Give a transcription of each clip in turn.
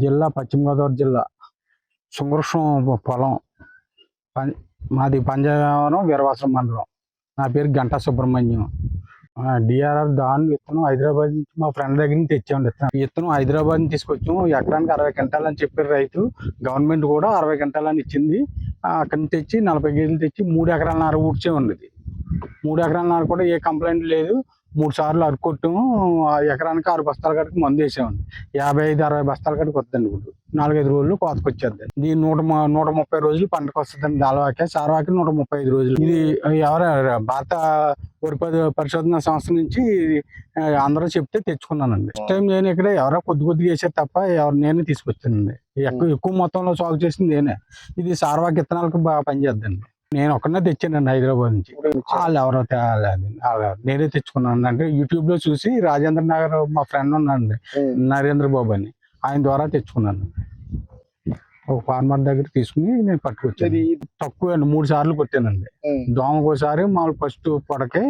జిల్లా పశ్చిమ గోదావరి జిల్లా సుంగృష్ణం పొలం. మాది పంజావరం వీరవాసరం మండలం. నా పేరు గంటా సుబ్రహ్మణ్యం. డిఆర్ఆర్ డాన్ విత్తనం హైదరాబాద్ నుంచి మా ఫ్రెండ్ దగ్గర నుంచి తెచ్చామండి. విత్తనం హైదరాబాద్ నుంచి తీసుకొచ్చాము. ఎకరానికి 60 క్వింటాలు అని చెప్పారు రైతు. గవర్నమెంట్ కూడా 60 క్వింటాలు అని ఇచ్చింది. అక్కడి నుంచి తెచ్చి 40 కేజీలు తెచ్చి 3 ఎకరాలన్నర ఊడ్చేమండి. 3 ఎకరాలన్నర కూడా ఏ కంప్లైంట్ లేదు. 3 సార్లు అరుకొట్టాము. ఎకరానికి 6 బస్తాల కడికి మందు వేసామండి. 55-60 బస్తాల కడికి వద్దండి. ఇప్పుడు 4-5 రోజులు కోతకు వచ్చేద్దండి. దీని 130 రోజులు పంటకు వస్తుందండి. దాలవాకే సారవాకి 135 రోజులు. ఇది భారత వరి పరిశోధన సంస్థ నుంచి అందరూ చెప్తే తెచ్చుకున్నానండి. ఫస్ట్ టైం నేను ఇక్కడ ఎవరో కొద్దిగా వేసారు తప్ప నేనే తీసుకొచ్చానండి. ఎక్కువ మొత్తంలో సాగు చేసింది నేనే. ఇది సారవాకి విత్తనాలకు బాగా పనిచేద్దండి. నేను ఒక్కనే తెచ్చానండి హైదరాబాద్ నుంచి. వాళ్ళు ఎవరో తేలేదు, నేనే తెచ్చుకున్నాను. అంటే యూట్యూబ్ లో చూసి రాజేంద్ర నగర్ మా ఫ్రెండ్ ఉన్నాడండి, నరేంద్ర బాబు అని, ఆయన ద్వారా తెచ్చుకున్నాను. ఒక ఫార్మర్ దగ్గర తీసుకుని నేను పట్టుకొచ్చాను. తక్కువ అండి, 3 సార్లు కొట్టానండి. దోమకోసారి మామూలు ఫస్ట్ పొడకే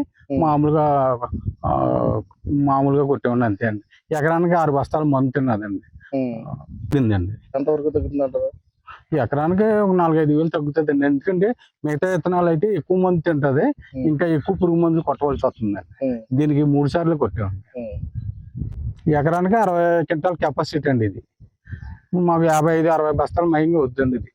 మామూలుగా కొట్టామండి, అంతే అండి. ఎకరానికి 6 బస్తాలు మందు తిన్నదండి. ఎంతవరకు తగ్గుతుందంటారు? ఎకరానికి ఒక 4-5 వేలు తగ్గుతుందండి. ఎందుకంటే మిగతా విత్తనాలు అయితే ఎక్కువ మంది తింటది, ఇంకా ఎక్కువ పురుగు మందులు కొట్టవలసి వస్తుందండి. దీనికి 3 సార్లు కొట్టామండి. ఎకరానికి 60 క్వింటాల్ కెపాసిటీ అండి. ఇది మాకు 55-60 బస్తాలు మైంగా వద్దండి. ఇది